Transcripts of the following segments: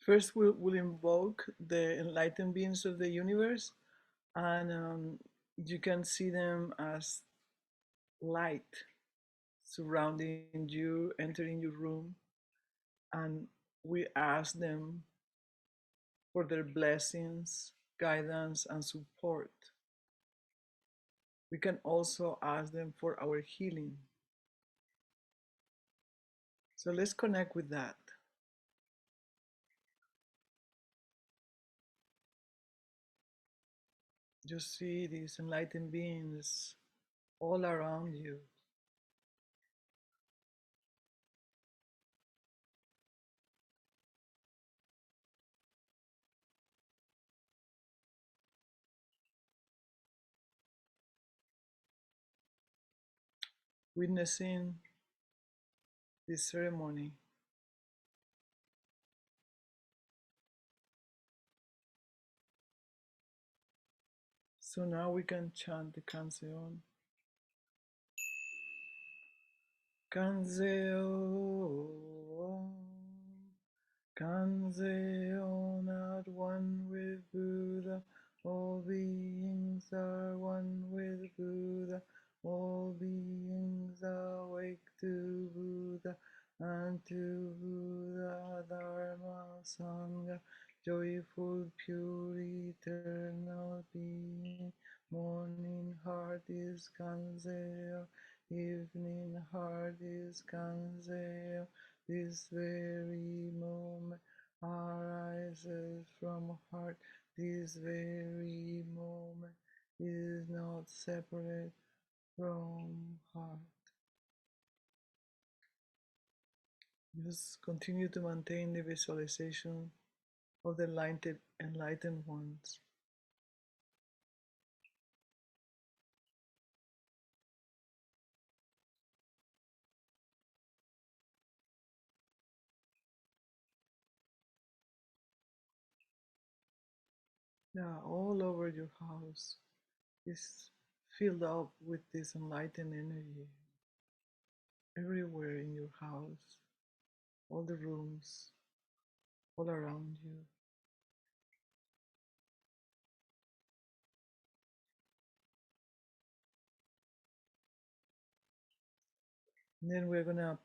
First, we'll invoke the enlightened beings of the universe, and you can see them as light surrounding you, entering your room, and we ask them for their blessings, guidance, and support. We can also ask them for our healing. So let's connect with that. Just see these enlightened beings all around you. Witnessing this ceremony. So now we can chant the canción. Canción, canción, at one with Buddha. All beings are one with Buddha. All beings awake to Buddha and to Buddha, Dharma, Sangha, joyful, pure, eternal being. Morning heart is Kanzeo, evening heart is Kanzeo. This very moment arises from heart. This very moment is not separate from heart. Just continue to maintain the visualization of the enlightened ones. Yeah, all over your house is filled up with this enlightened energy. Everywhere in your house, all the rooms, all around you. And then we're gonna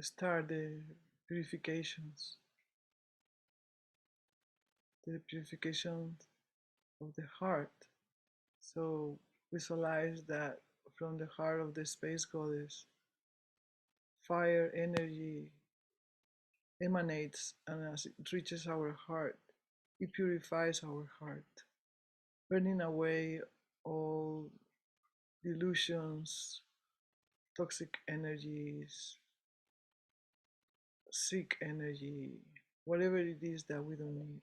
start the purification of the heart. So visualize that from the heart of the space goddess, fire energy emanates, and as it reaches our heart, it purifies our heart, burning away all delusions, toxic energies, sick energy, whatever it is that we don't need.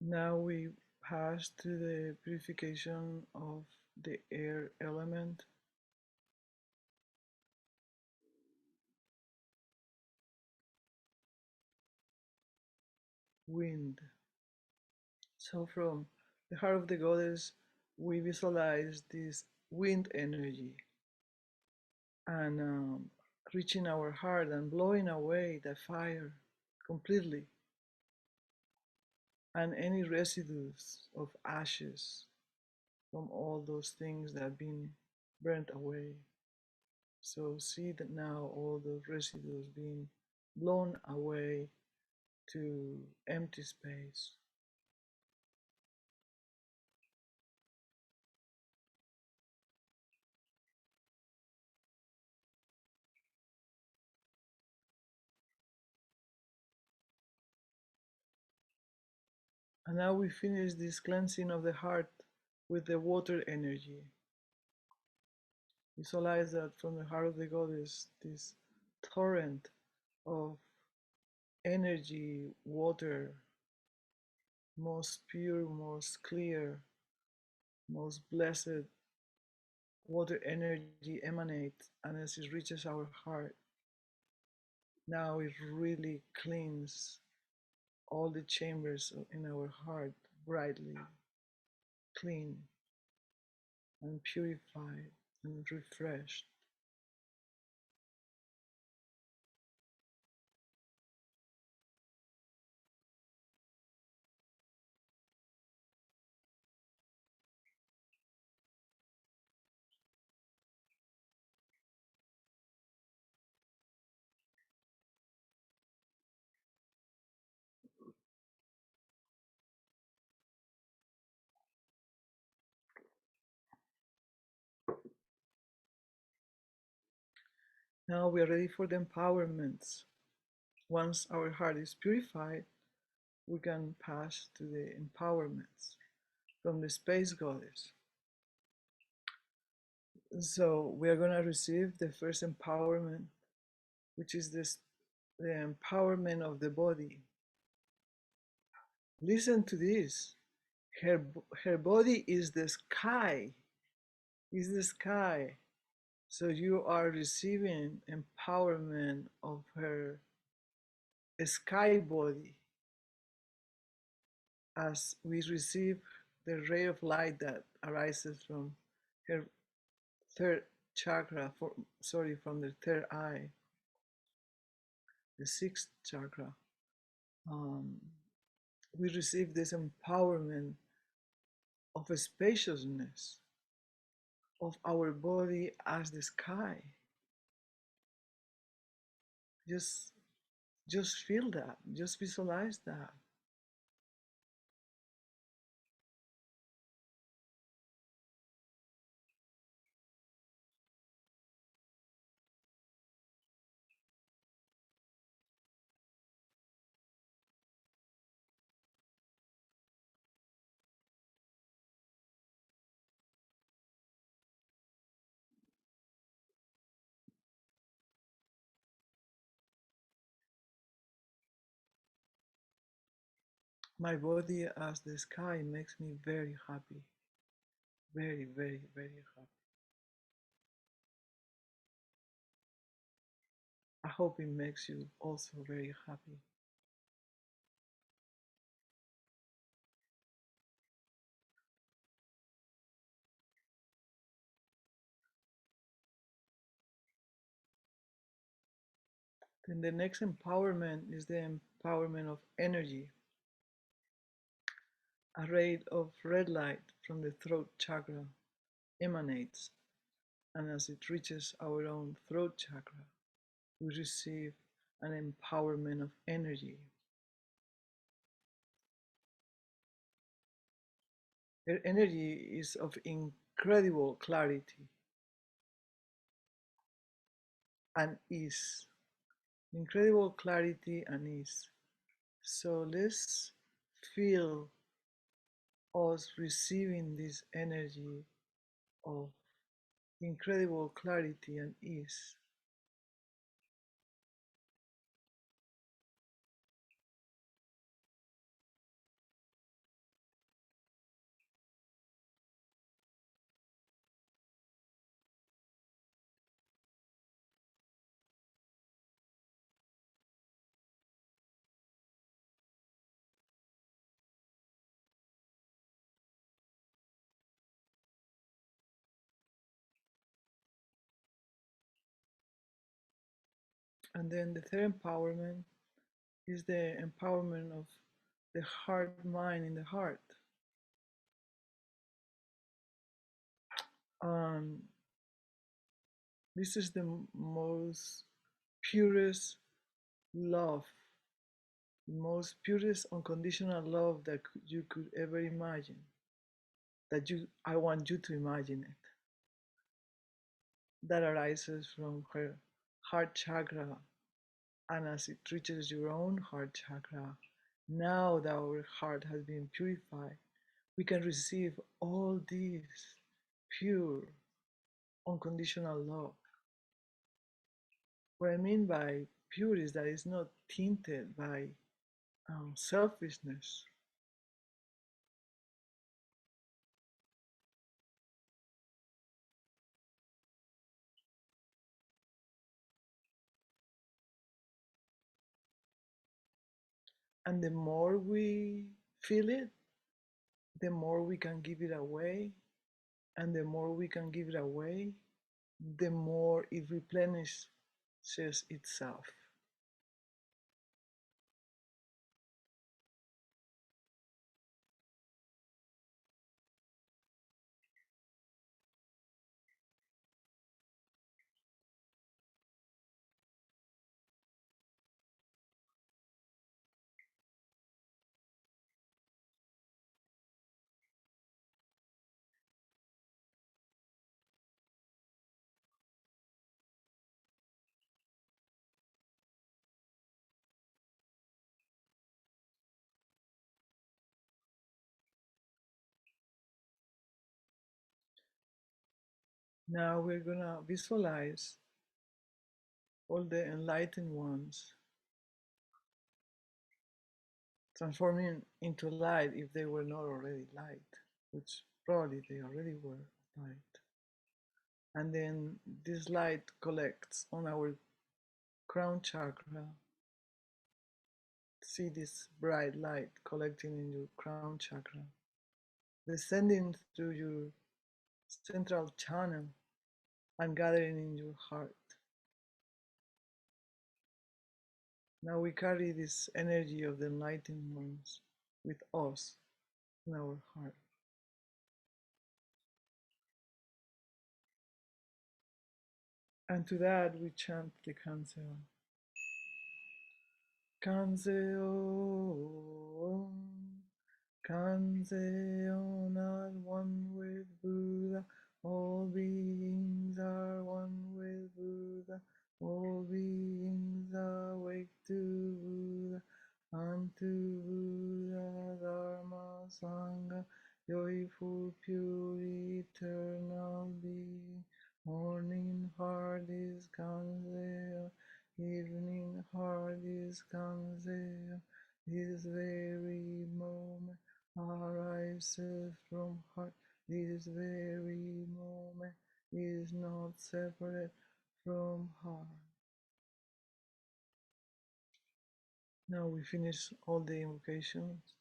Now we pass to the purification of the air element, wind. So from the heart of the goddess, we visualize this wind energy and reaching our heart and blowing away the fire completely, and any residues of ashes from all those things that have been burnt away. So see that now all those residues being blown away to empty space. And now we finish this cleansing of the heart with the water energy. Visualize that from the heart of the goddess, this torrent of energy, water, most pure, most clear, most blessed water energy emanates, and as it reaches our heart, now it really cleans all the chambers in our heart brightly, clean and purified and refreshed. Now we are ready for the empowerments. Once our heart is purified, we can pass to the empowerments from the space goddess. So we are going to receive the first empowerment, which is this, the empowerment of the body. Listen to this. Her body is the sky, is the sky. So you are receiving empowerment of her sky body as we receive the ray of light that arises from her third chakra, from the third eye, the sixth chakra. Um, we receive this empowerment of a spaciousness of our body as the sky. Just, just feel that. Just visualize that. My body as the sky makes me very happy. Very, very, very happy. I hope it makes you also very happy. Then the next empowerment is the empowerment of energy. A ray of red light from the throat chakra emanates, and as it reaches our own throat chakra, we receive an empowerment of energy. Her energy is of incredible clarity and ease. Incredible clarity and ease. So let's feel us receiving this energy of incredible clarity and ease. And then the third empowerment is the empowerment of the heart mind in the heart. Um, this is the most purest love, most purest unconditional love that you could ever imagine. I want you to imagine it. That arises from her heart chakra, and as it reaches your own heart chakra, now that our heart has been purified, we can receive all this pure, unconditional love. What I mean by pure is that it's not tainted by selfishness. And the more we feel it, the more we can give it away. And the more we can give it away, the more it replenishes itself. Now we're gonna visualize all the enlightened ones transforming into light if they were not already light, which probably they already were light. And then this light collects on our crown chakra. See this bright light collecting in your crown chakra, descending through your central channel and gathering in your heart. Now we carry this energy of the enlightened ones with us in our heart. And to that we chant the Kanzeon. Kanzeon, Kanzeon are one with Buddha. All beings are one with Buddha. All beings awake to Buddha. Unto Buddha, Dharma, Sangha, joyful, pure, eternal being. Morning heart is Kanzeon. Evening heart is Kanzeon. This very moment arises from heart. This very moment is not separate from heart. Now we finish all the invocations.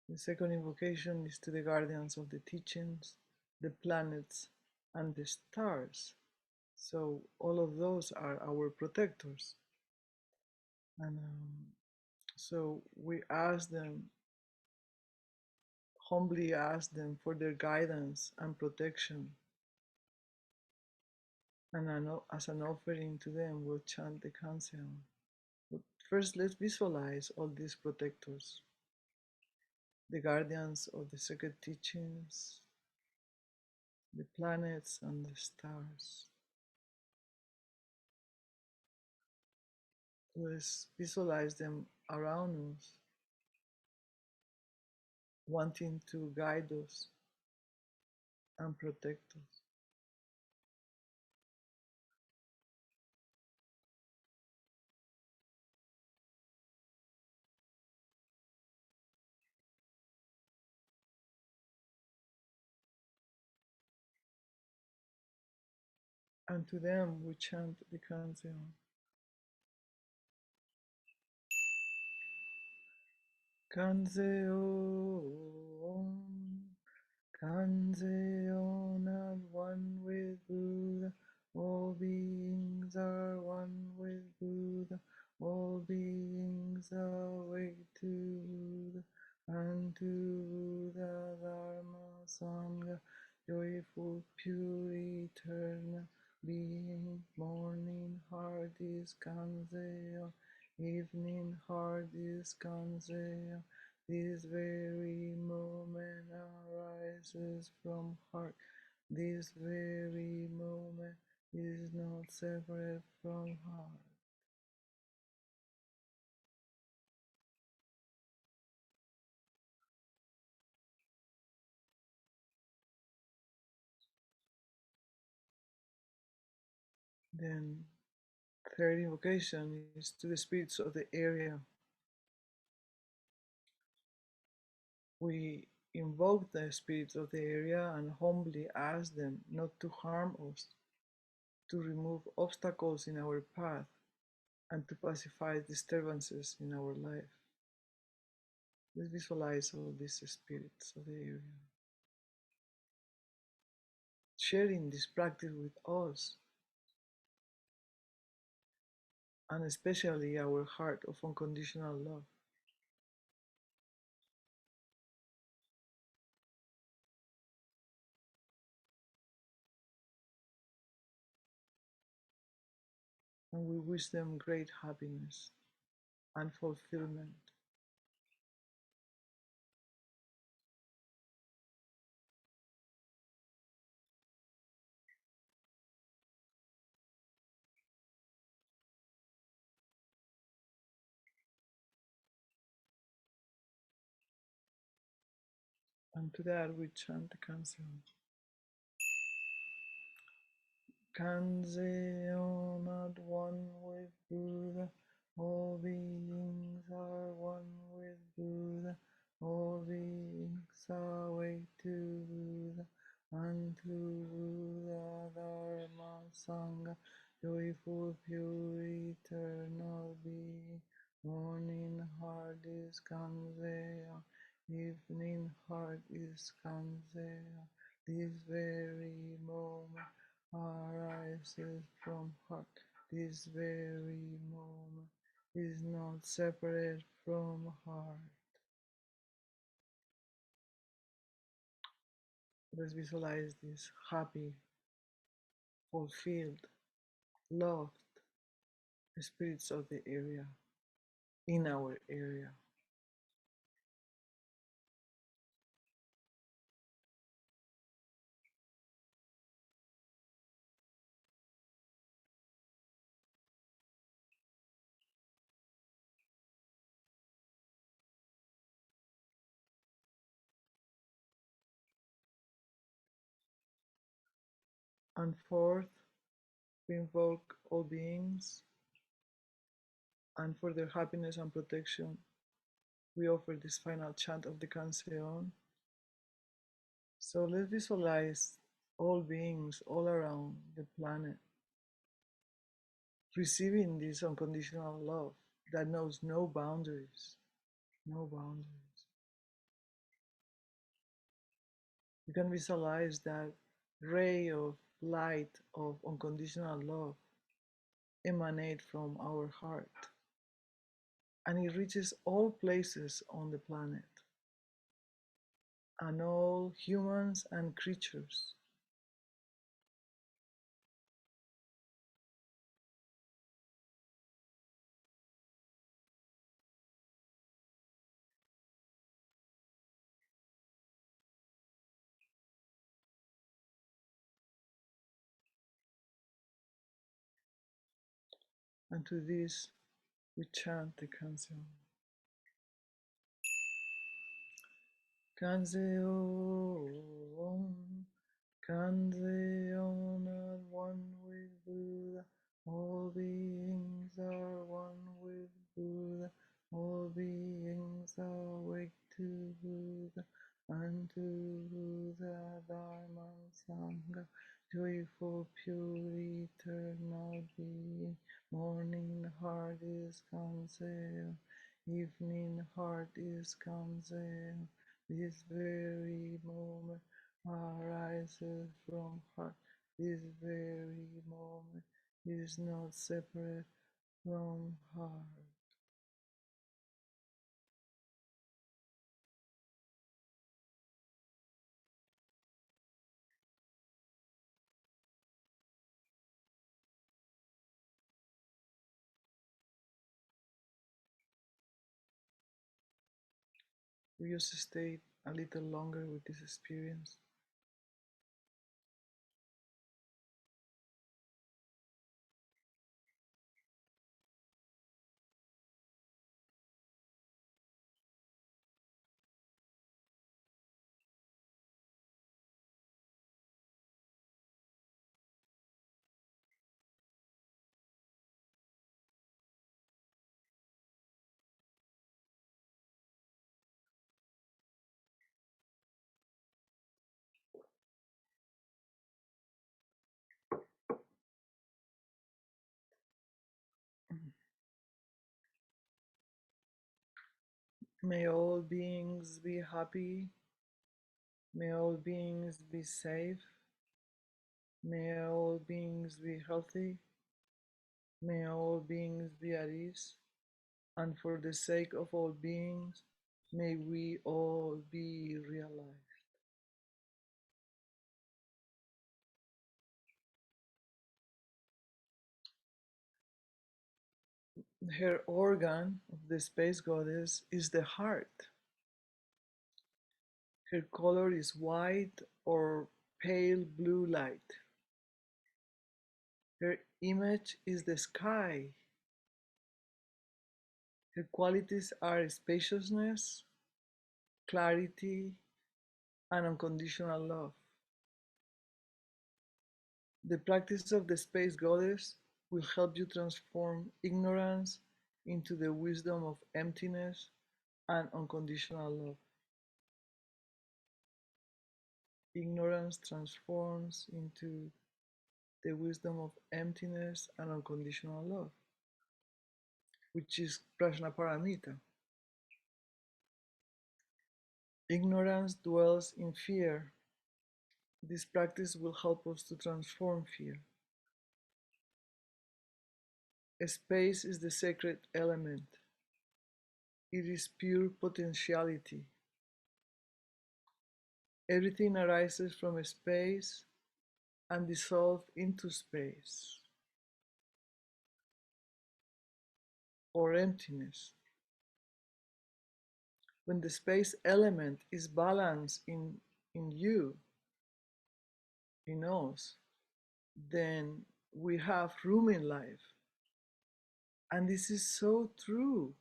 The second invocation is to the guardians of the teachings, the planets, and the stars. So all of those are our protectors. And so we ask them, humbly ask them for their guidance and protection. And as an offering to them, we'll chant the Kanzeon. But first, let's visualize all these protectors, the guardians of the sacred teachings, the planets and the stars. Let's visualize them around us, wanting to guide us and protect us. And to them we chant the Kanzeon. Kanzeon, Kanzeon are one with Buddha. All beings are one with Buddha. All beings awake to Buddha. And to Buddha, Dharma, Sangha, joyful, pure, eternal being. Morning heart is Kanzeon. Evening heart is Kanzeon. This very moment arises from heart. This very moment is not separate from heart. Then Third invocation is to the spirits of the area. We invoke the spirits of the area and humbly ask them not to harm us, to remove obstacles in our path, and to pacify disturbances in our life. Let's visualize all these spirits of the area sharing this practice with us, and especially our heart of unconditional love. And we wish them great happiness and fulfillment. And to that we chant the canción. Kanzeon at one with Buddha, all beings are one with Buddha, all beings are way to Buddha, unto Buddha, Dharma, Sangha, joyful, pure, eternal being. Morning heart is Kanzeon, evening heart is Kanzeon, this very moment arises from heart. This very moment is not separate from heart. Let's visualize this happy, fulfilled, loved spirits of the area, in our area. And fourth, we invoke all beings, and for their happiness and protection, we offer this final chant of the Canción. So let's visualize all beings all around the planet receiving this unconditional love that knows no boundaries, no boundaries. You can visualize that ray of light of unconditional love emanate from our heart, and it reaches all places on the planet and all humans and creatures. And to this we chant the canción. Canción, canción at one with Buddha. All beings are one with Buddha. All beings are awake to Buddha. Unto Buddha, Dharma, Sangha, joyful, pure, eternal being. Morning heart is Kanzeon, evening heart is Kanzeon. This very moment arises from heart. This very moment is not separate from heart. We just stay a little longer with this experience. May all beings be happy. May all beings be safe. May all beings be healthy. May all beings be at ease. And for the sake of all beings, may we all be realized. Her organ of the space goddess is the heart. Her color is white or pale blue light. Her image is the sky. Her qualities are spaciousness, clarity, and unconditional love. The practice of the space goddess will help you transform ignorance into the wisdom of emptiness and unconditional love. Ignorance transforms into the wisdom of emptiness and unconditional love, which is Prajna Paramita. Ignorance dwells in fear. This practice will help us to transform fear. Space is the sacred element. It is pure potentiality. Everything arises from space and dissolves into space or emptiness. When the space element is balanced in you, in us, then we have room in life. And this is so true.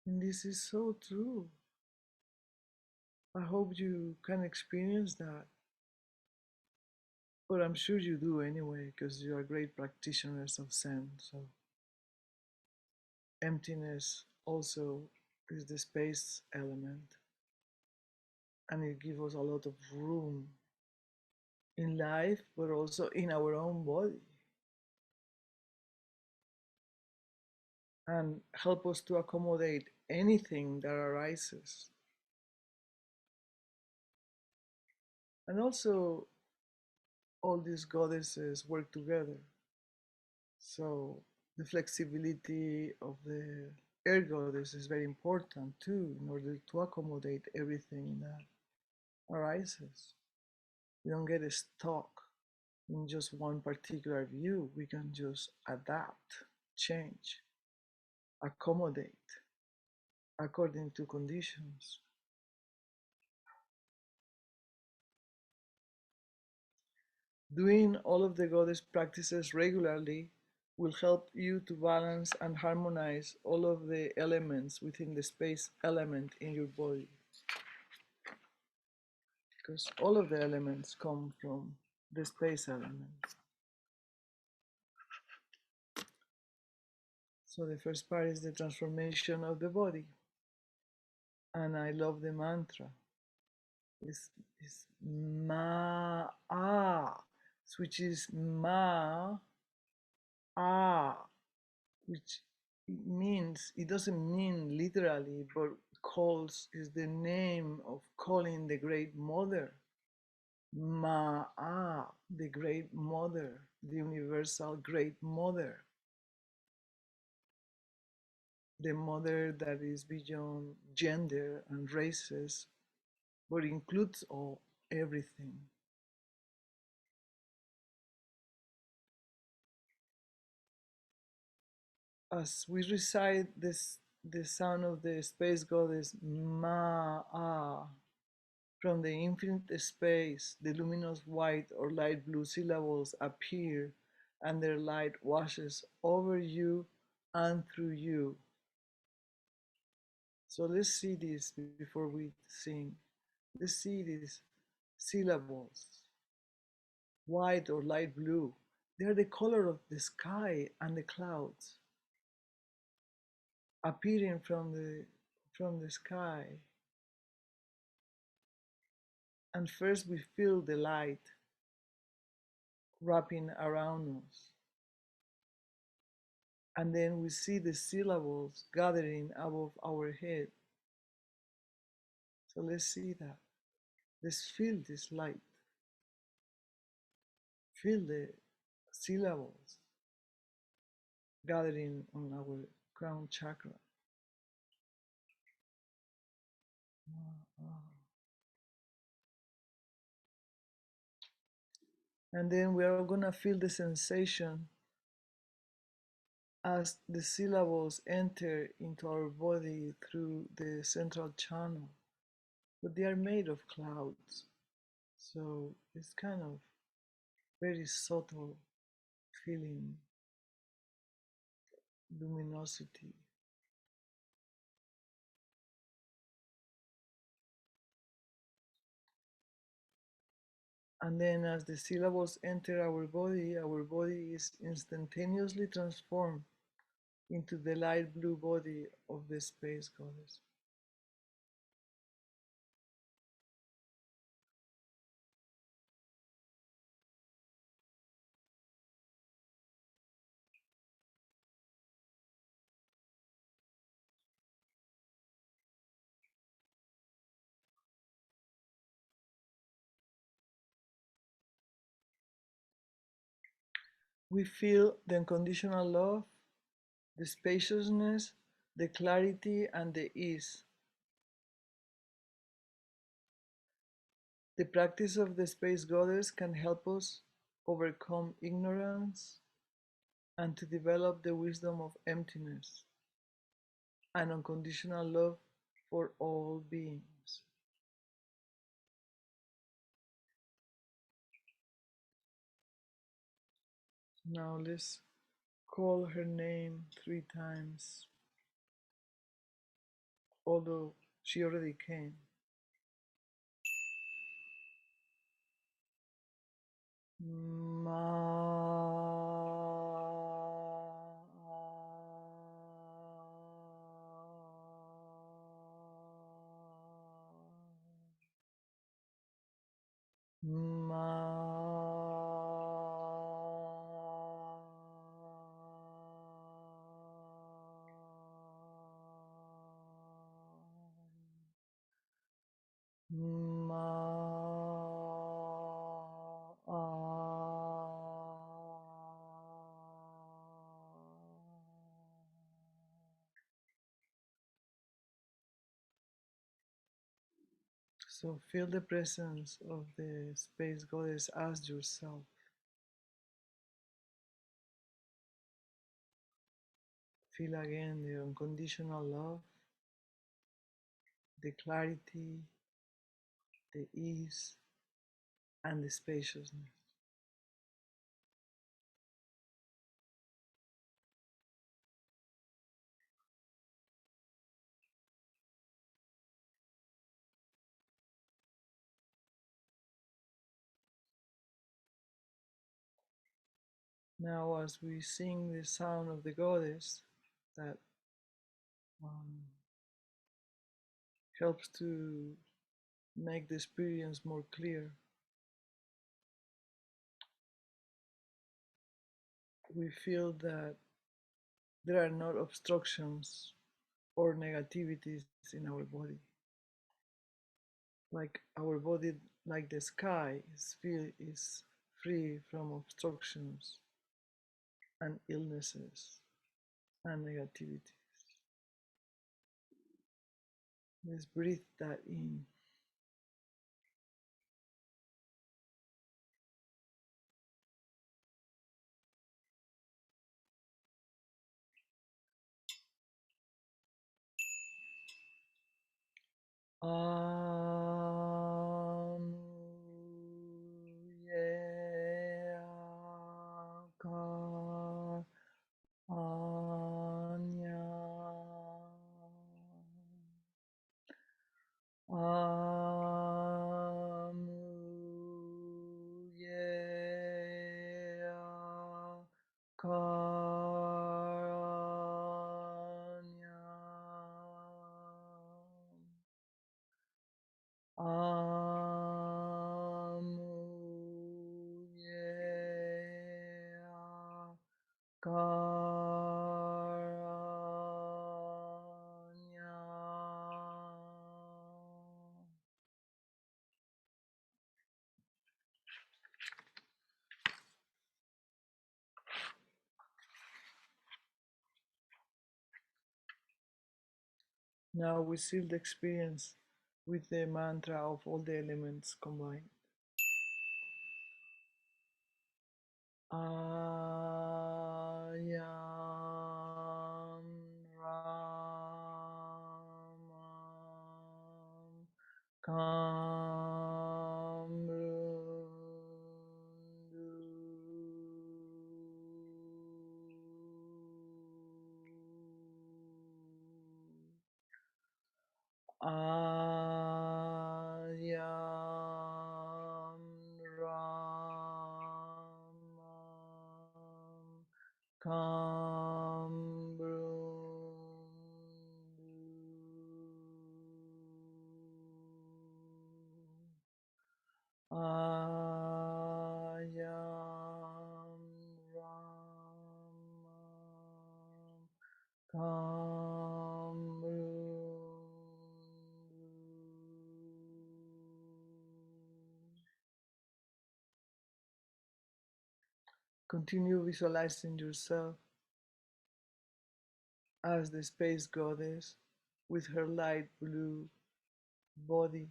And this is so true. I hope you can experience that. But I'm sure you do anyway, because you are great practitioners of Zen. So emptiness also is the space element. And it gives us a lot of room in life, but also in our own body. And help us to accommodate anything that arises. And also, all these goddesses work together. So the flexibility of the air goddess is very important too, in order to accommodate everything that arises. We don't get stuck in just one particular view. We can just adapt, change, accommodate according to conditions. Doing all of the goddess practices regularly will help you to balance and harmonize all of the elements within the space element in your body. Because all of the elements come from the space element. So the first part is the transformation of the body. And I love the mantra. It's ma ah, which is ma ah, which means, it doesn't mean literally, but calls is the name of calling the great mother. Ma'a, the great mother, the universal great mother, the mother that is beyond gender and races, but includes all everything. As we recite this, the sound of the space goddess Ma'a, from the infinite space, the luminous white or light blue syllables appear and their light washes over you and through you. So let's see this before we sing. Let's see these syllables, white or light blue. They are the color of the sky and the clouds appearing from the sky. And first we feel the light wrapping around us. And then we see the syllables gathering above our head. So let's see that. Let's feel this light. Feel the syllables gathering on our crown chakra. And then we are going to feel the sensation as the syllables enter into our body through the central channel. But they are made of clouds. So it's kind of very subtle feeling, luminosity. And then as the syllables enter our body is instantaneously transformed into the light blue body of the space goddess. We feel the unconditional love, the spaciousness, the clarity, and the ease. The practice of the space goddess can help us overcome ignorance and to develop the wisdom of emptiness and unconditional love for all beings. Now let's call her name 3 times, although she already came. Ma. Ma. Ma. So feel the presence of the space goddess as yourself. Feel again the unconditional love, the clarity, the ease, and the spaciousness. Now, as we sing the sound of the goddess, that um, helps to make the experience more clear, we feel that there are not obstructions or negativities in our body. Like our body, like the sky, is free from obstructions and illnesses and negativities. Let's breathe that in. Yeah, Anya. Amuye Karanya. Amuye Karanya. Now we seal the experience with the mantra of all the elements combined. Ayam Ramam Kamrundu Ayam Ramam Kambrundu Ayam Ramam Kambrundu. Continue visualizing yourself as the space goddess with her light blue body.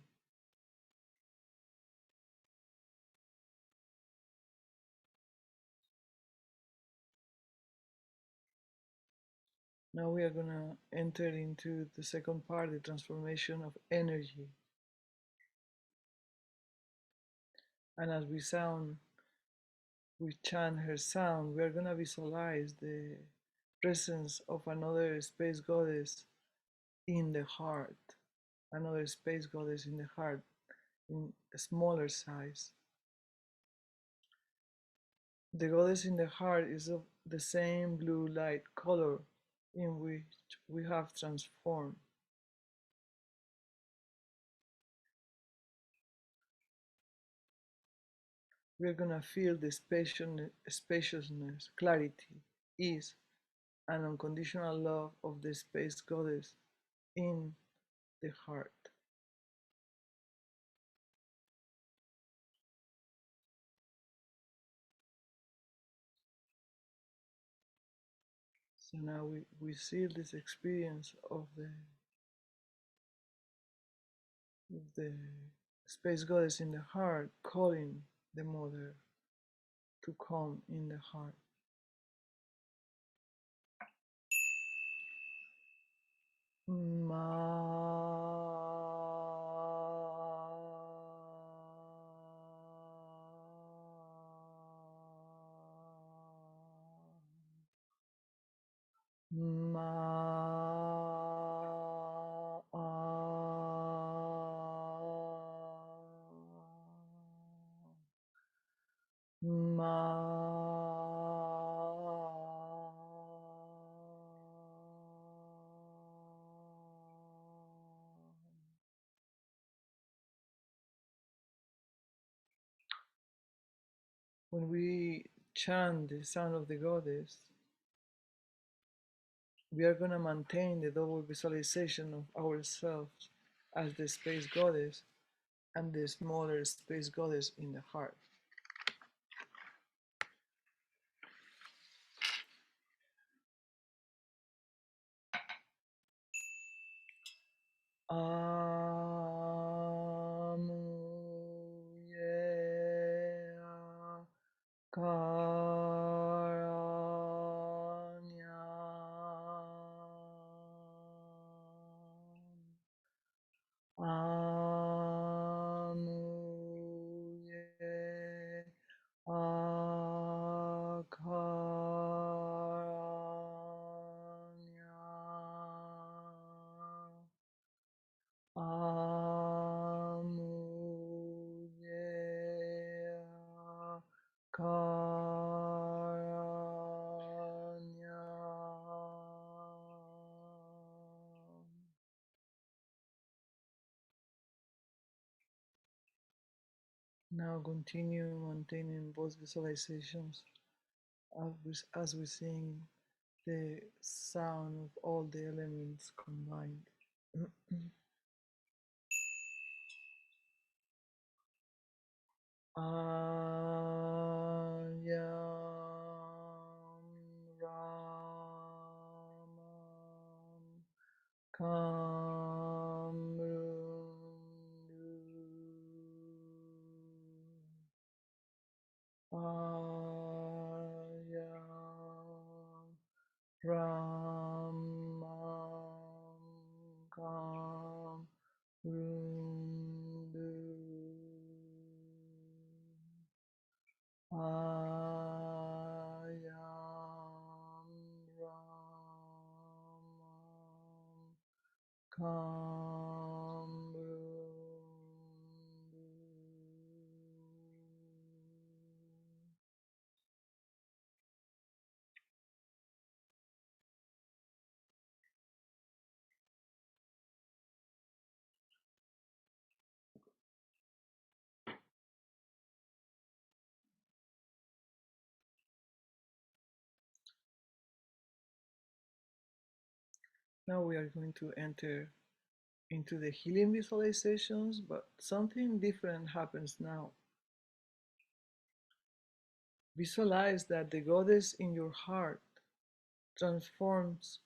Now we are going to enter into the second part, the transformation of energy. And as we chant her sound, we are going to visualize the presence of another space goddess in the heart, another space goddess in the heart, in a smaller size. The goddess in the heart is of the same blue light color in which we have transformed. We are going to feel the spaciousness, clarity, ease, and unconditional love of the space goddess in the heart. So now we seal this experience of the space goddess in the heart, calling the mother to come in the heart. Ma Ma Ma When we chant the sound of the goddess, we are going to maintain the double visualization of ourselves as the space goddess and the smaller space goddess in the heart. Amuye Karanyam Amuye Akaranyam Amuye Karanyam. Now continue maintaining both visualizations as we sing the sound of all the elements combined. Ayam Ramam Kam Calm. Now we are going to enter into the healing visualizations, but something different happens now. Visualize that the goddess in your heart transforms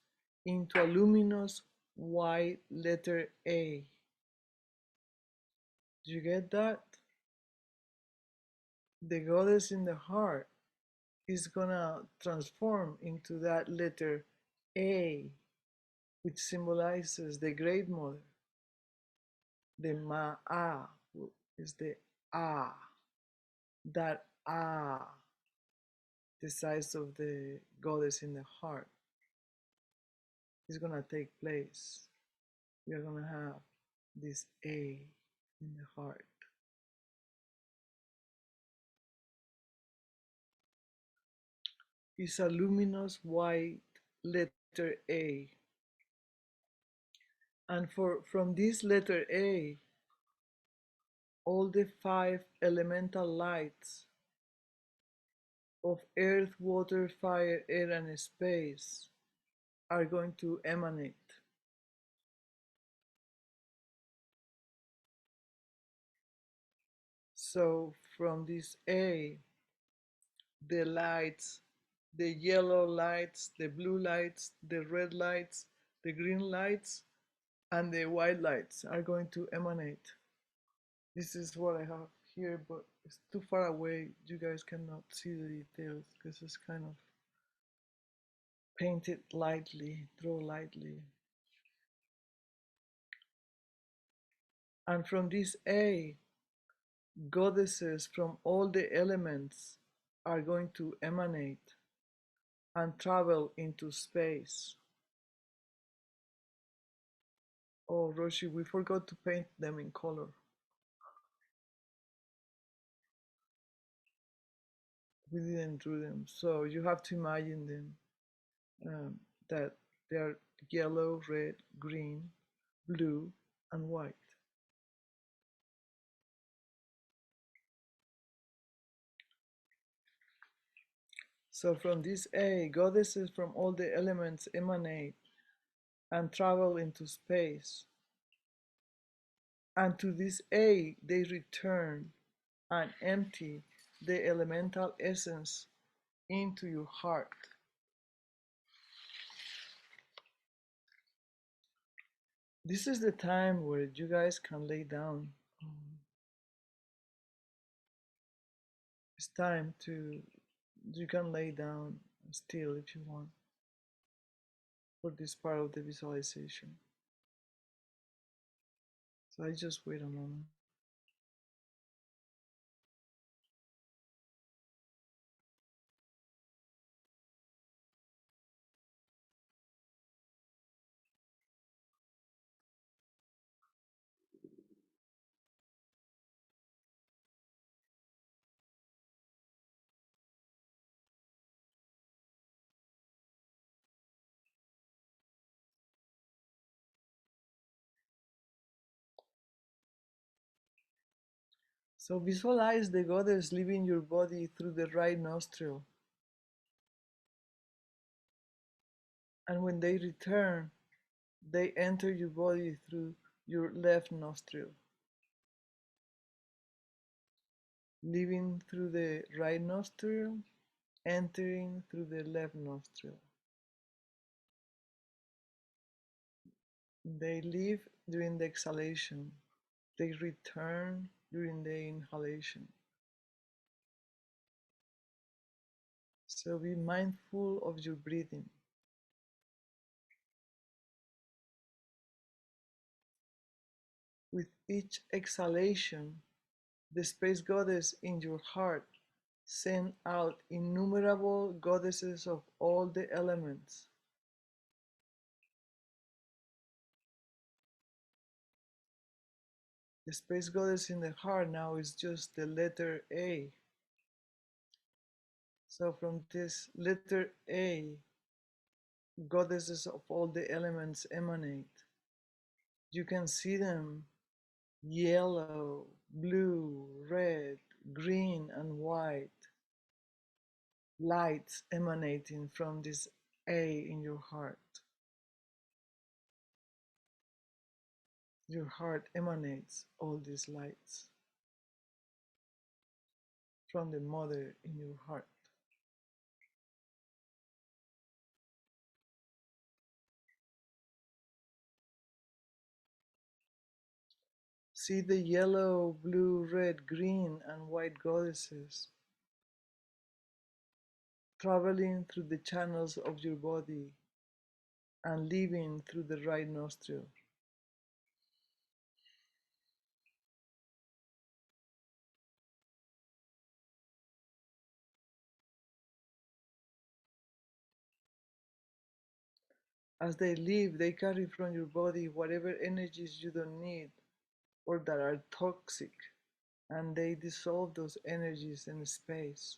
into a luminous white letter A. Do you get that? The goddess in the heart is gonna transform into that letter A, which symbolizes the Great Mother. The Ma'a is the A, that A, the size of the goddess in the heart, is gonna take place. We are gonna have this A in the heart. It's a luminous white letter A. And from this letter A, all the five elemental lights of earth, water, fire, air, and space are going to emanate. So from this A, the lights, the yellow lights, the blue lights, the red lights, the green lights, and the white lights are going to emanate. This is what I have here, but it's too far away. You guys cannot see the details because it's kind of painted lightly, draw lightly. And from this A, goddesses from all the elements are going to emanate and travel into space. Oh, Roshi, we forgot to paint them in color. We didn't do them, so you have to imagine them that they are yellow, red, green, blue, and white. So from this A, goddesses from all the elements emanate and travel into space. And to this A, they return and empty the elemental essence into your heart. This is the time where you guys can lay down. It's time to, you can lay down still if you want for this part of the visualization. So I just wait a moment. So visualize the goddess leaving your body through the right nostril. And when they return, they enter your body through your left nostril. Leaving through the right nostril, entering through the left nostril. They leave during the exhalation. They return during the inhalation. So be mindful of your breathing. With each exhalation, the space goddess in your heart sends out innumerable goddesses of all the elements. The space goddess in the heart now is just the letter A. So from this letter A, goddesses of all the elements emanate. You can see them yellow, blue, red, green, and white lights emanating from this A in your heart. Your heart emanates all these lights from the mother in your heart. See the yellow, blue, red, green, and white goddesses traveling through the channels of your body and leaving through the right nostril. As they leave, they carry from your body whatever energies you don't need or that are toxic, and they dissolve those energies in space.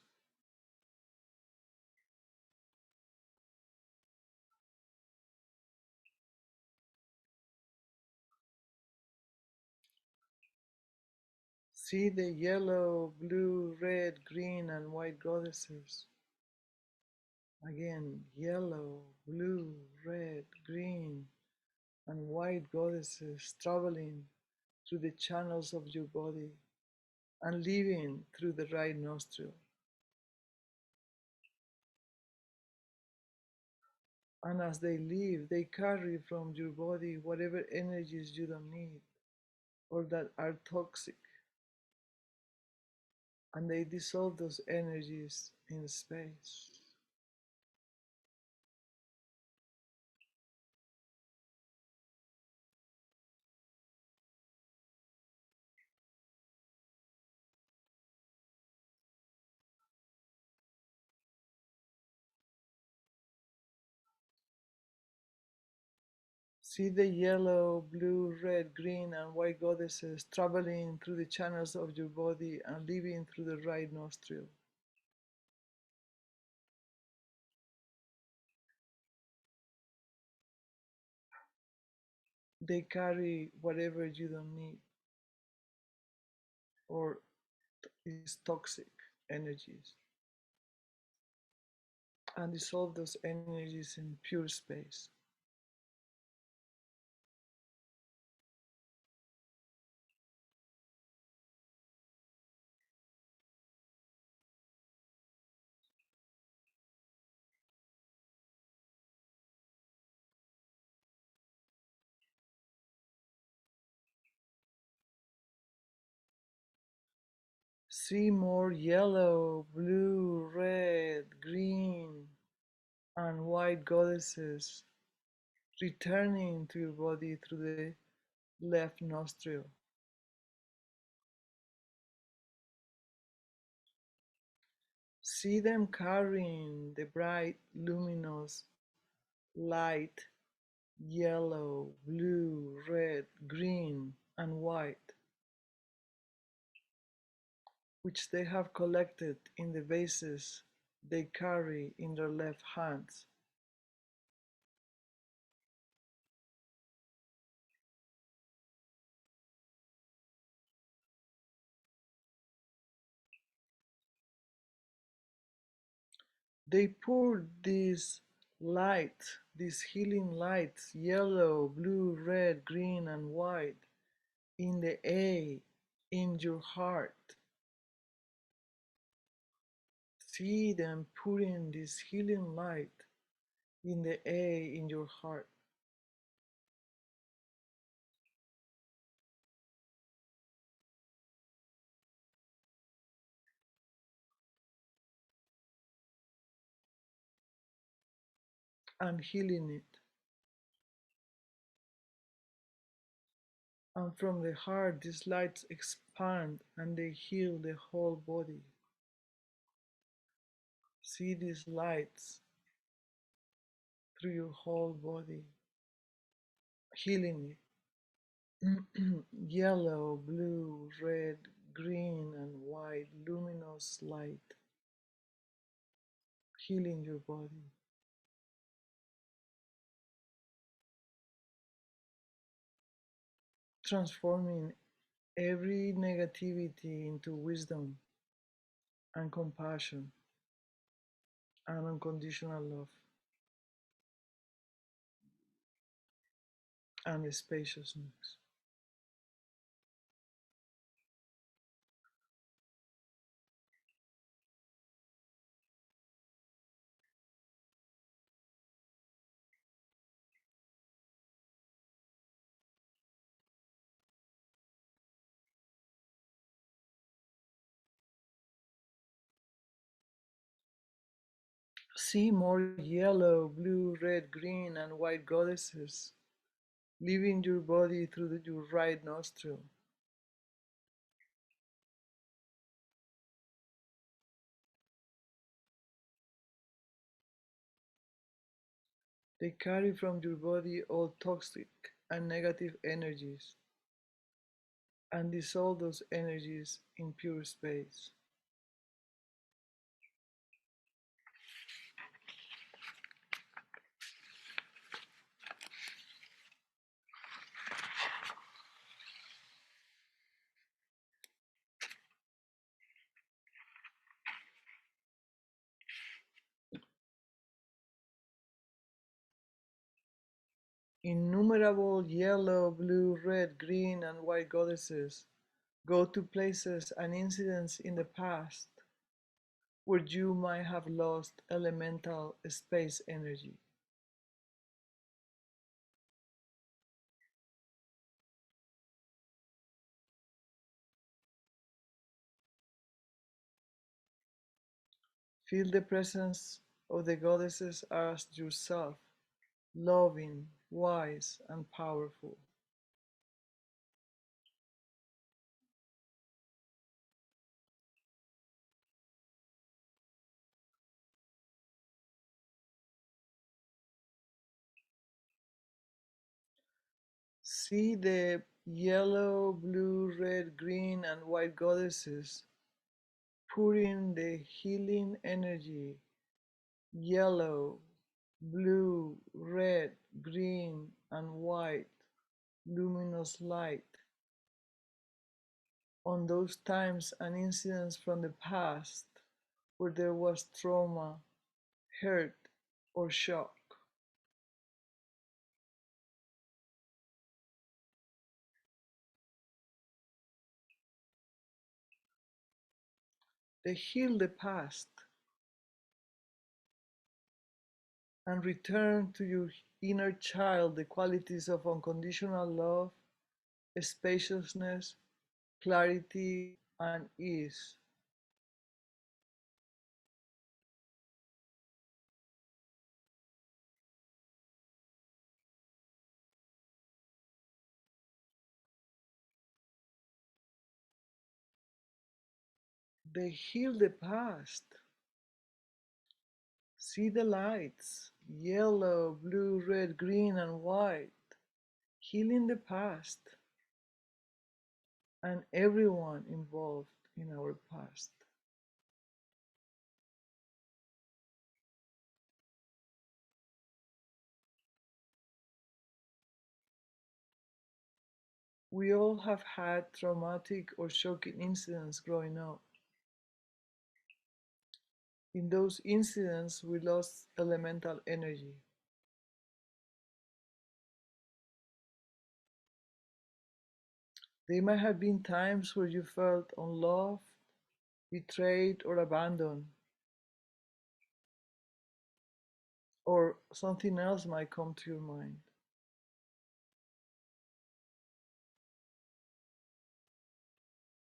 See the yellow, blue, red, green, and white goddesses. Again, yellow, blue, red, green, and white goddesses traveling through the channels of your body and leaving through the right nostril. And as they leave, they carry from your body whatever energies you don't need or that are toxic, and they dissolve those energies in space. See the yellow, blue, red, green, and white goddesses traveling through the channels of your body and leaving through the right nostril. They carry whatever you don't need or is toxic energies and dissolve those energies in pure space. See more yellow, blue, red, green, and white goddesses returning to your body through the left nostril. See them carrying the bright, luminous light, yellow, blue, red, green, and white, which they have collected in the vases they carry in their left hands. They pour this light, these healing lights, yellow, blue, red, green, and white, in the A, in your heart. See them pouring this healing light in the A in your heart. And healing it. And from the heart, these lights expand and they heal the whole body. See these lights through your whole body, healing it. Yellow, blue, red, green, and white luminous light healing your body, transforming every negativity into wisdom and compassion and unconditional love and spaciousness. See more yellow, blue, red, green, and white goddesses leaving your body through your right nostril. They carry from your body all toxic and negative energies and dissolve those energies in pure space. Innumerable yellow, blue, red, green, and white goddesses go to places and incidents in the past where you might have lost elemental space energy. Feel the presence of the goddesses as yourself, loving, wise, and powerful. See the yellow, blue, red, green, and white goddesses pouring the healing energy, yellow, blue, red, green, and white, luminous light on those times and incidents from the past where there was trauma, hurt, or shock. They heal the past and return to your inner child the qualities of unconditional love, spaciousness, clarity, and ease. They heal the past. See the lights, yellow, blue, red, green, and white, healing the past and everyone involved in our past. We all have had traumatic or shocking incidents growing up. In those incidents, we lost elemental energy. There might have been times where you felt unloved, betrayed, or abandoned, or something else might come to your mind.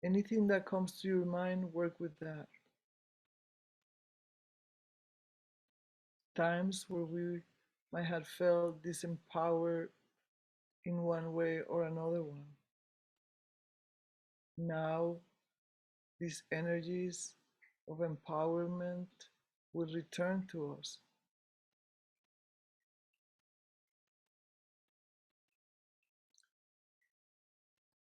Anything that comes to your mind, work with that. Times where we might have felt disempowered in one way or another one. Now, these energies of empowerment will return to us.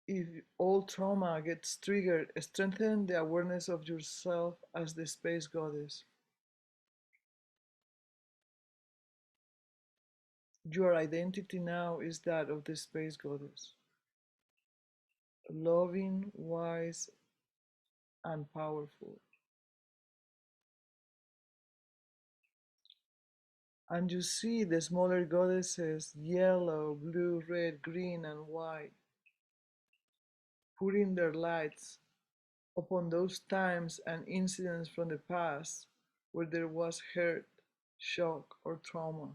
If all trauma gets triggered, strengthen the awareness of yourself as the space goddess. Your identity now is that of the space goddess, loving, wise, and powerful. And you see the smaller goddesses, yellow, blue, red, green, and white, putting their lights upon those times and incidents from the past where there was hurt, shock, or trauma.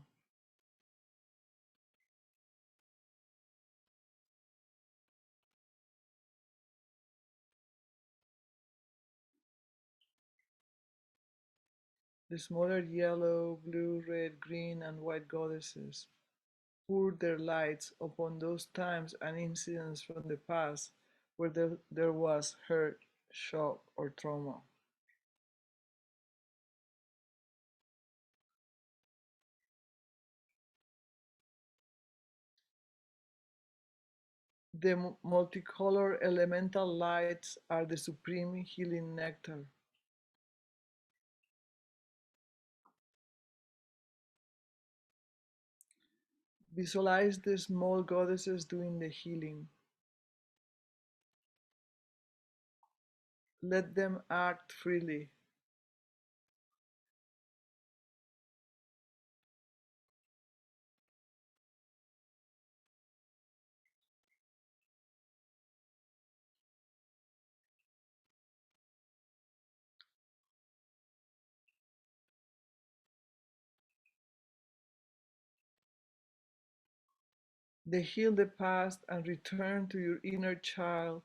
The smaller yellow, blue, red, green, and white goddesses poured their lights upon those times and incidents from the past where there was hurt, shock, or trauma. The multicolor elemental lights are the supreme healing nectar. Visualize the small goddesses doing the healing. Let them act freely. They heal the past and return to your inner child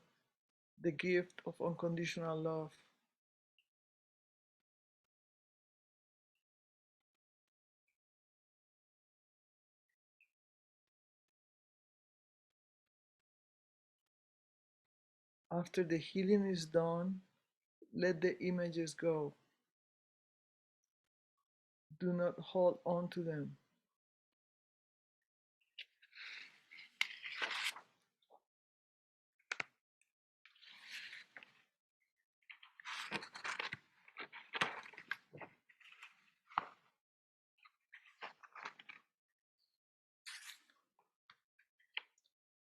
the gift of unconditional love. After the healing is done, let the images go. Do not hold on to them.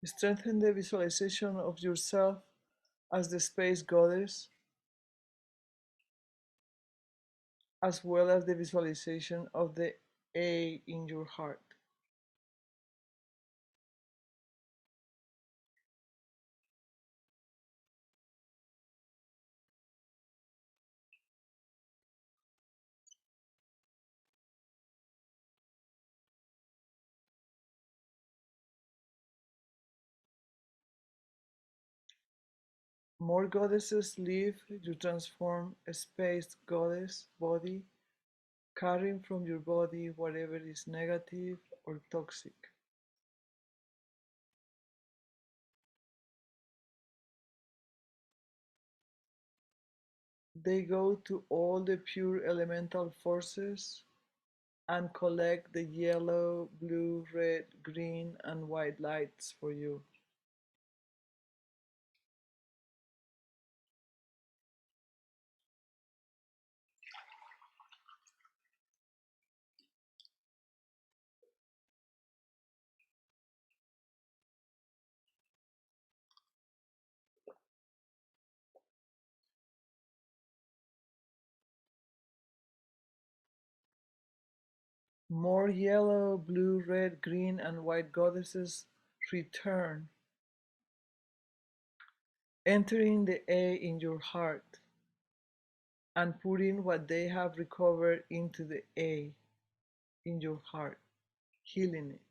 Strengthen the visualization of yourself as the space goddess, as well as the visualization of the A in your heart. More goddesses live, you transform a space goddess body, carrying from your body whatever is negative or toxic. They go to all the pure elemental forces and collect the yellow, blue, red, green, and white lights for you. More yellow, blue, red, green, and white goddesses return, entering the A in your heart and putting what they have recovered into the A in your heart, healing it.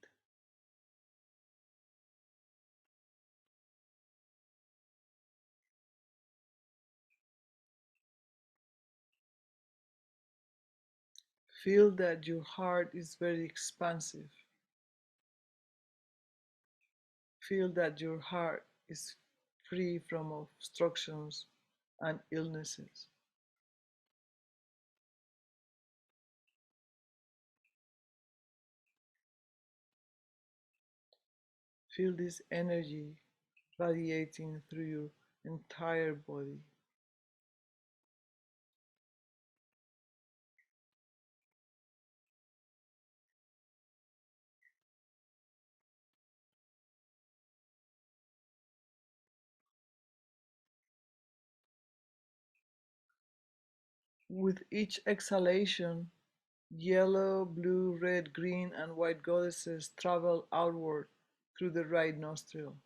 Feel that your heart is very expansive. Feel that your heart is free from obstructions and illnesses. Feel this energy radiating through your entire body. With each exhalation, yellow, blue, red, green, and white goddesses travel outward through the right nostril.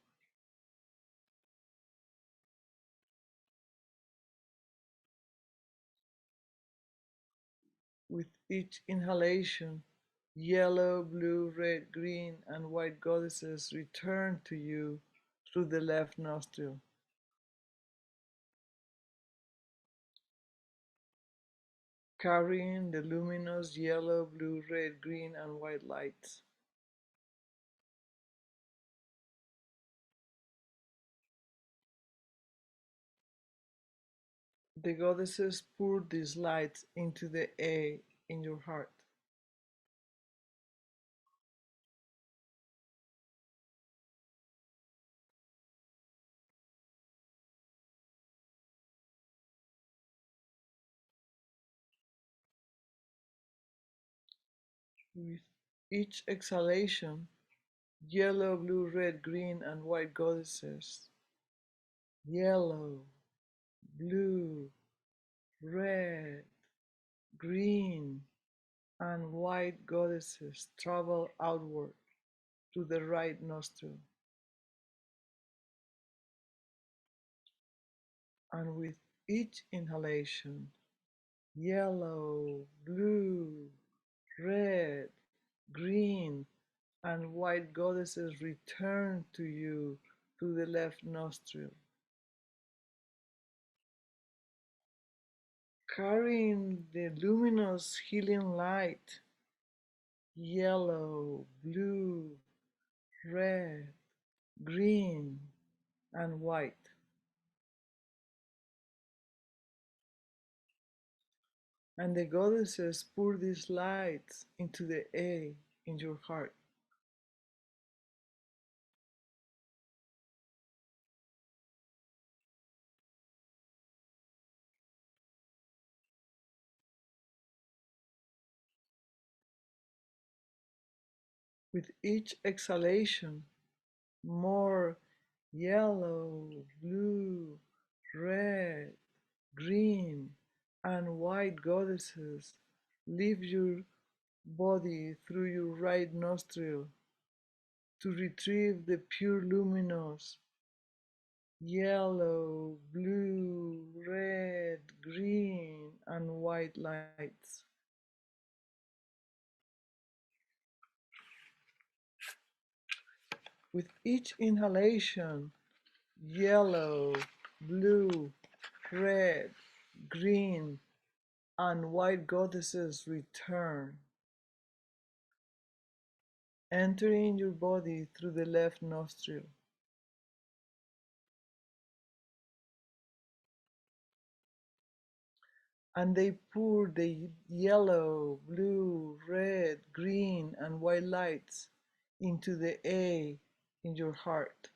With each inhalation, yellow, blue, red, green, and white goddesses return to you through the left nostril, carrying the luminous yellow, blue, red, green, and white lights. The goddesses pour these lights into the A in your heart. With each exhalation, yellow, blue, red, green, and white goddesses, yellow, blue, red, green, and white goddesses travel outward to the right nostril. And with each inhalation, yellow, blue, red, green, and white goddesses return to you to the left nostril, carrying the luminous healing light, yellow, blue, red, green, and white. And the goddesses pour these lights into the A in your heart. With each exhalation, more yellow, blue, red, green, and white goddesses leave your body through your right nostril to retrieve the pure luminous yellow, blue, red, green, and white lights. With each inhalation, yellow, blue, red, green, and white goddesses return, entering your body through the left nostril. And they pour the yellow, blue, red, green, and white lights into the A in your heart.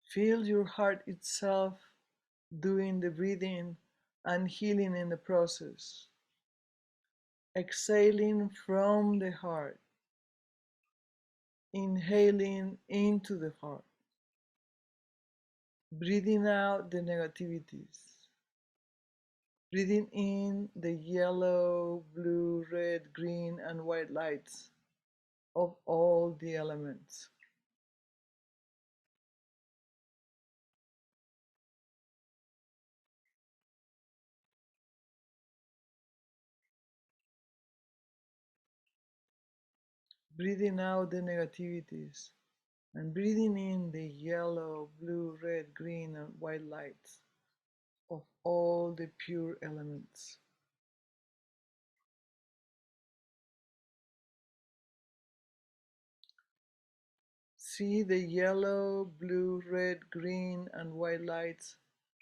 Feel your heart itself doing the breathing and healing in the process. Exhaling from the heart, inhaling into the heart, breathing out the negativities, breathing in the yellow, blue, red, green, and white lights of all the elements. Breathing out the negativities and breathing in the yellow, blue, red, green, and white lights of all the pure elements. See the yellow, blue, red, green, and white lights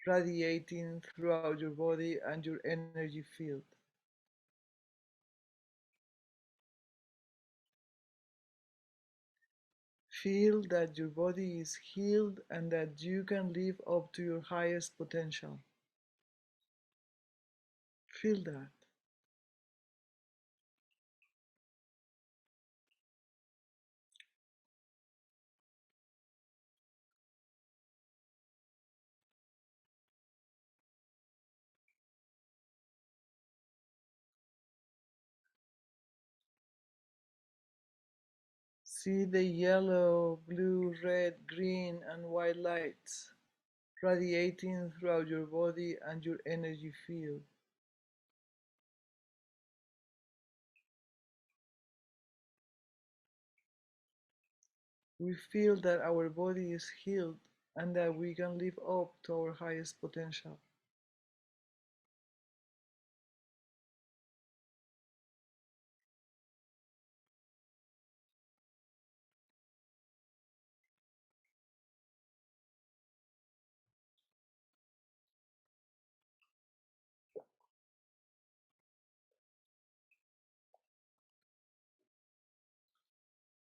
radiating throughout your body and your energy field. Feel that your body is healed and that you can live up to your highest potential. Feel that. See the yellow, blue, red, green, and white lights radiating throughout your body and your energy field. We feel that our body is healed and that we can live up to our highest potential.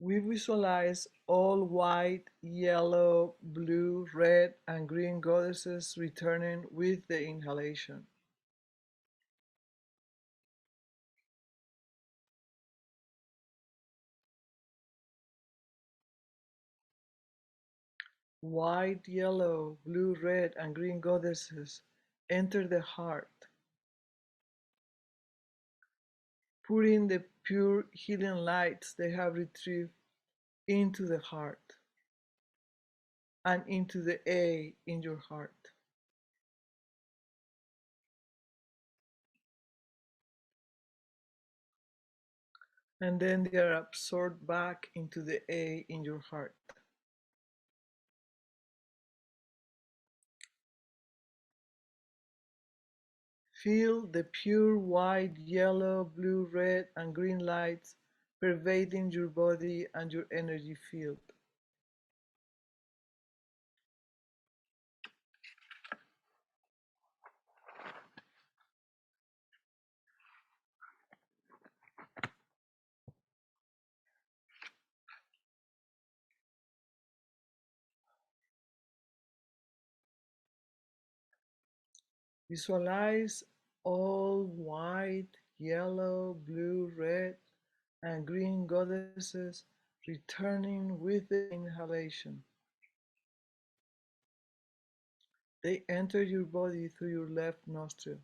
We visualize all white, yellow, blue, red, and green goddesses returning with the inhalation. White, yellow, blue, red, and green goddesses enter the heart, putting the pure healing lights they have retrieved into the heart and into the A in your heart. And then they are absorbed back into the A in your heart. Feel the pure white, yellow, blue, red, and green lights pervading your body and your energy field. Visualize all white, yellow, blue, red, and green goddesses returning with the inhalation. They enter your body through your left nostril.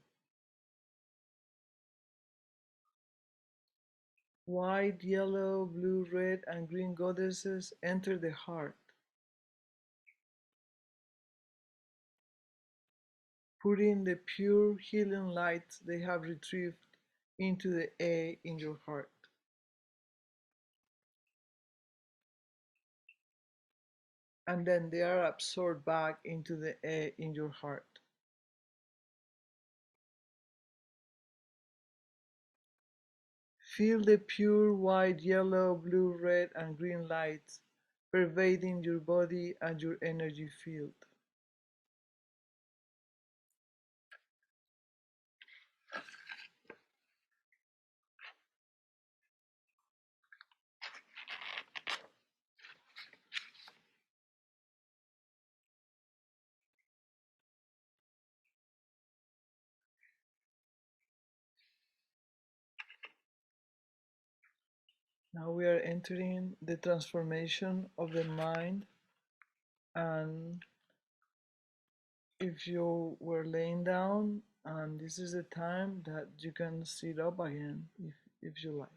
White, yellow, blue, red, and green goddesses enter the heart, putting the pure healing light they have retrieved into the A in your heart. And then they are absorbed back into the A in your heart. Feel the pure white, yellow, blue, red, and green lights pervading your body and your energy field. Now we are entering the transformation of the mind, and if you were laying down, and this is the time that you can sit up again if you like.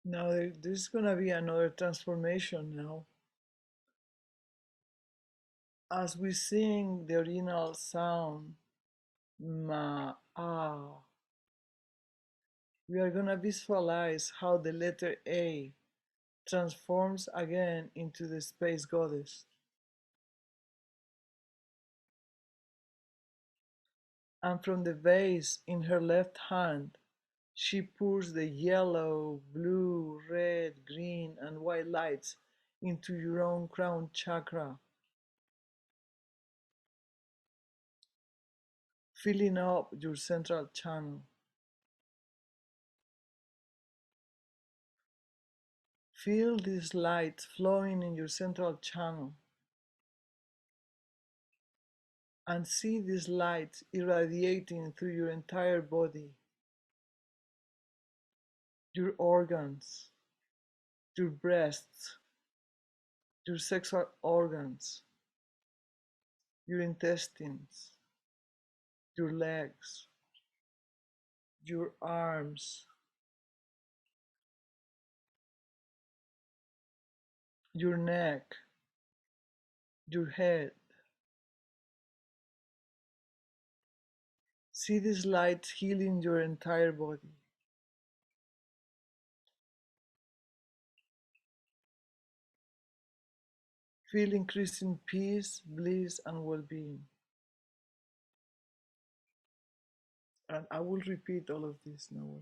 Now there's gonna be another transformation now. As we sing the original sound, ma, ah, we are going to visualize how the letter A transforms again into the space goddess. And from the vase in her left hand, she pours the yellow, blue, red, green, and white lights into your own crown chakra, filling up your central channel. Feel this light flowing in your central channel and see this light irradiating through your entire body, your organs, your breasts, your sexual organs, your intestines, your legs, your arms, your neck, your head. See this light healing your entire body. Feel increasing peace, bliss, and well-being. And I will repeat all of this now.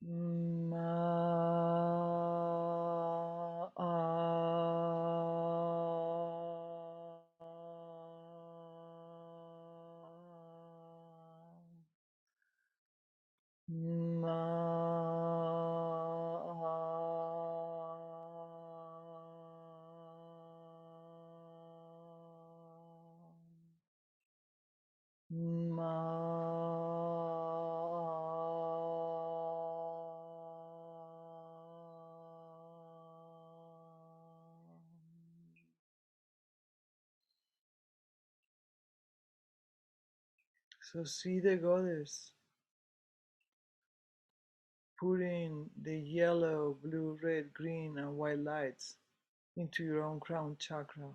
Ma, ma, ma. So see the goddess putting the yellow, blue, red, green, and white lights into your own crown chakra,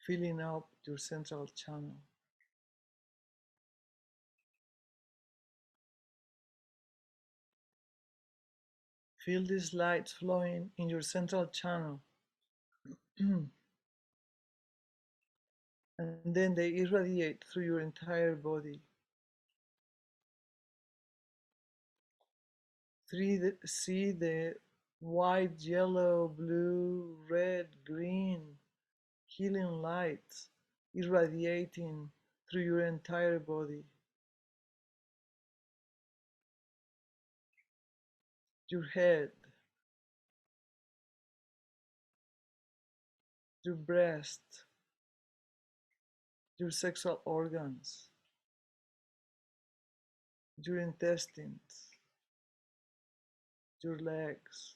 filling up your central channel. Feel these lights flowing in your central channel, and then they irradiate through your entire body. See the white, yellow, blue, red, green healing lights irradiating through your entire body. Your head, your breast, your sexual organs, your intestines, your legs,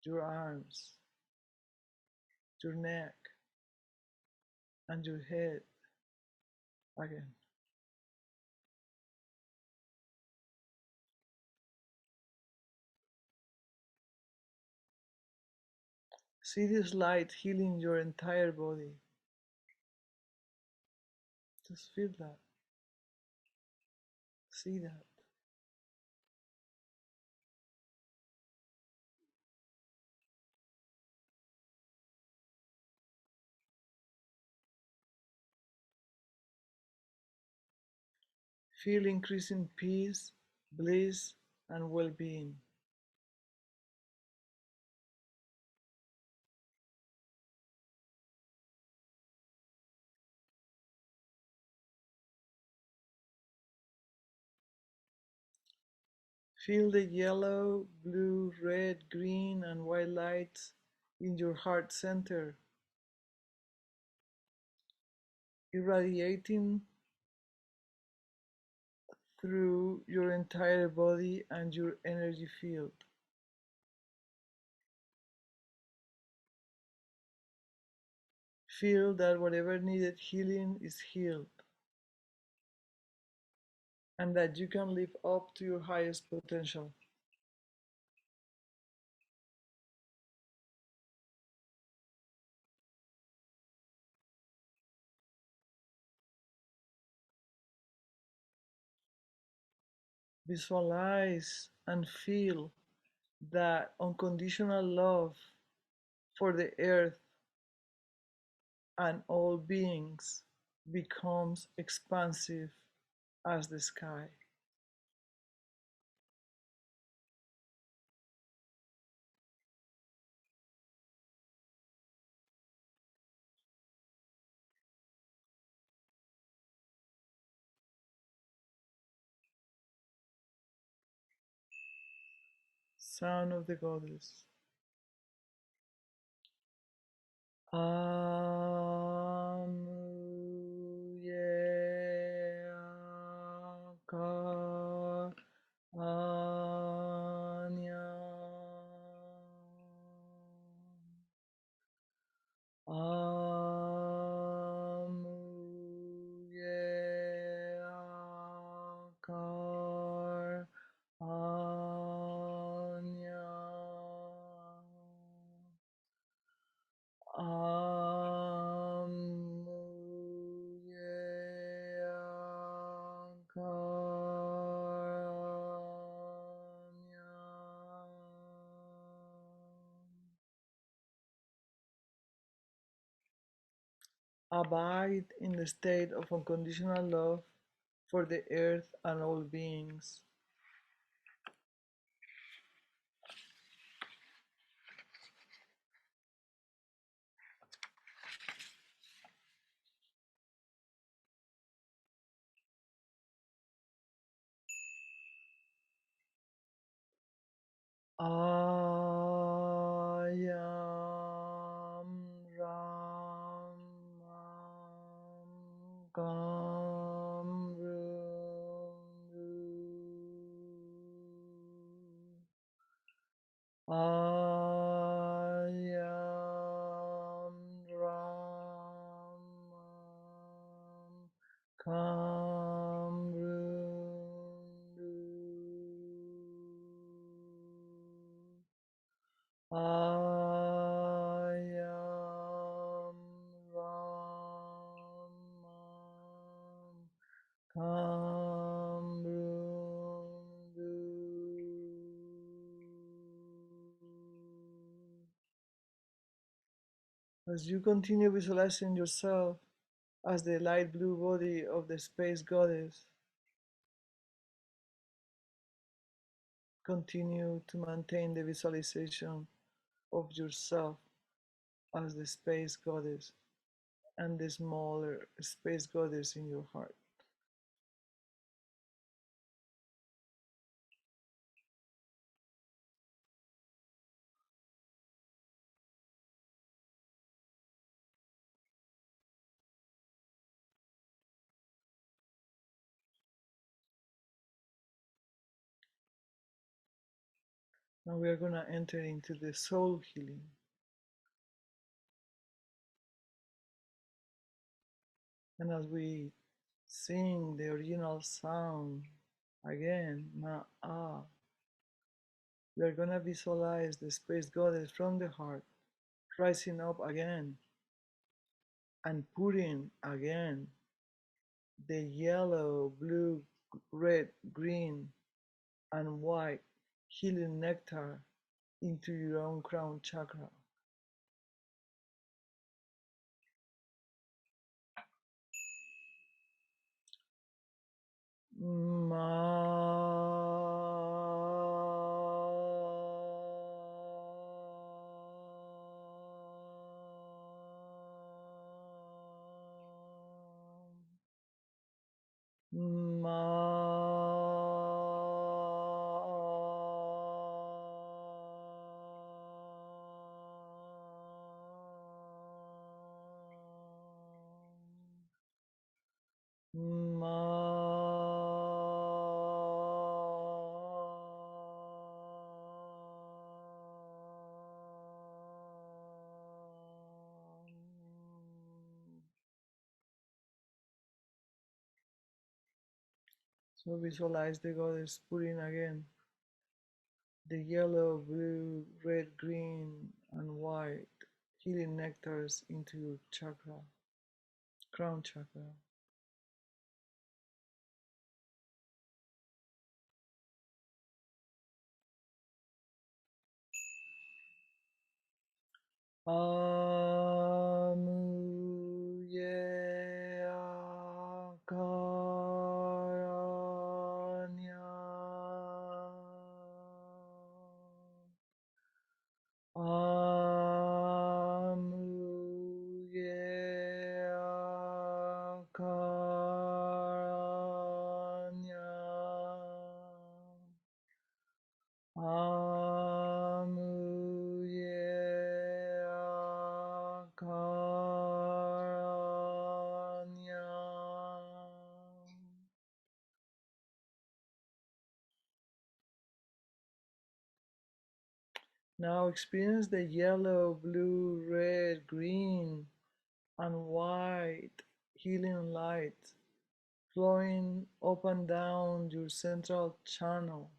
your arms, your neck, and your head again. See this light healing your entire body. Just feel that. See that. Feel increasing peace, bliss, and well-being. Feel the yellow, blue, red, green, and white lights in your heart center, irradiating through your entire body and your energy field. Feel that whatever needed healing is healed, and that you can live up to your highest potential. Visualize and feel that unconditional love for the earth and all beings becomes expansive as the sky. Sound of the goddess. Amuyeka anya. Amuyeka anya. Abide in the state of unconditional love for the earth and all beings. I am Ram Gamru. I am Ram Kamrundu. I am Ram Kamrundu. As you continue visualizing yourself as the light blue body of the space goddess, continue to maintain the visualization of yourself as the space goddess and the smaller space goddess in your heart. Now we are going to enter into the soul healing. And as we sing the original sound again, Ma'a, we are going to visualize the space goddess from the heart rising up again and putting again the yellow, blue, red, green, and white healing nectar into your own crown chakra. Ma. Ma. Ma. So visualize the goddess putting again the yellow, blue, red, green, and white healing nectars into your chakra, crown chakra. Amuye akaranya. Amuye akaranya. Amuye akaranya. Now experience the yellow, blue, red, green, and white healing light flowing up and down your central channel.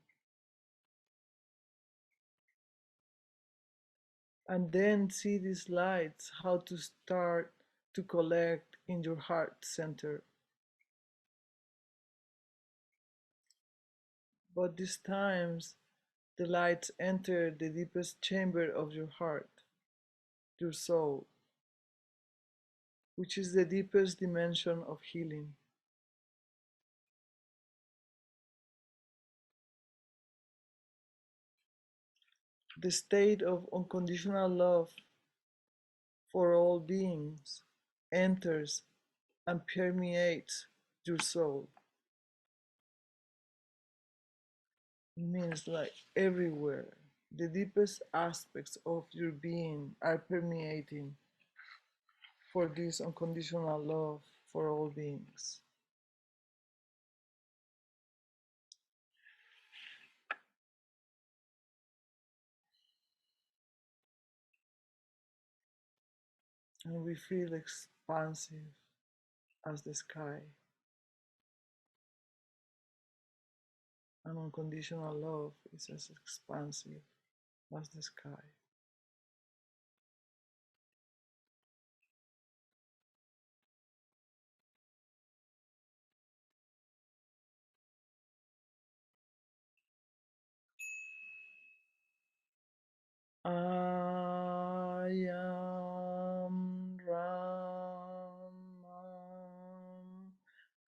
And then see these lights how to start to collect in your heart center. But these times the lights enter the deepest chamber of your heart, your soul, which is the deepest dimension of healing. The state of unconditional love for all beings enters and permeates your soul. It means like everywhere. The deepest aspects of your being are permeating for this unconditional love for all beings. And we feel expansive as the sky. And unconditional love is as expansive as the sky. I am Brahman.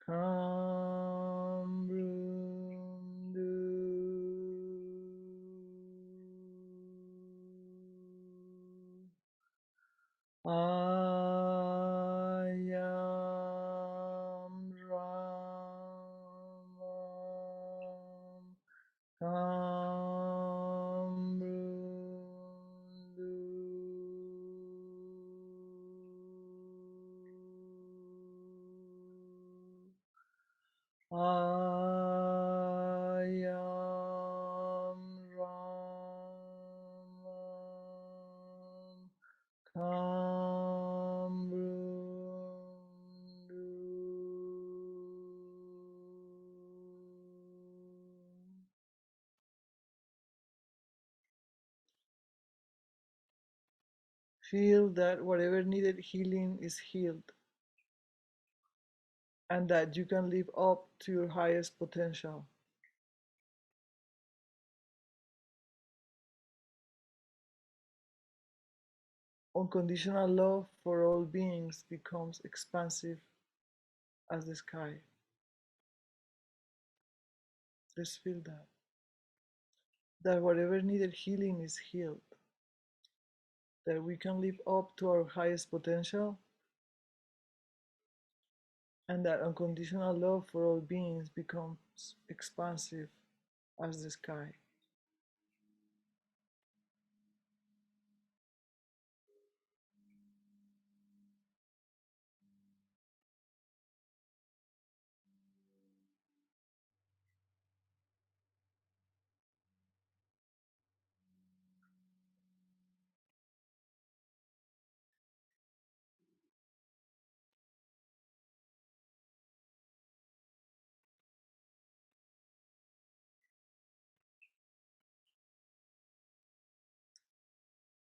Kambrundu. I am Brahman. Kambrundu. I am Raman Kambrundu. Feel that whatever needed healing is healed, and that you can live up to your highest potential. Unconditional love for all beings becomes expansive as the sky. Let's feel that. That whatever needed healing is healed. That we can live up to our highest potential, and that unconditional love for all beings becomes expansive as the sky.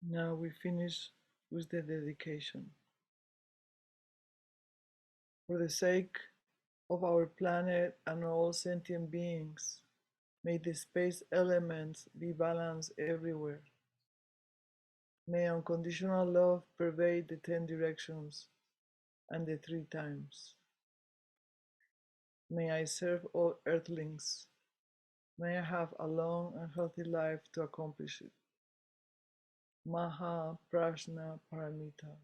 Now we finish with the dedication. For the sake of our planet and all sentient beings, may the space elements be balanced everywhere. May unconditional love pervade the 10 directions and the 3 times. May I serve all earthlings. May I have a long and healthy life to accomplish it. Maha Prajna Paramita.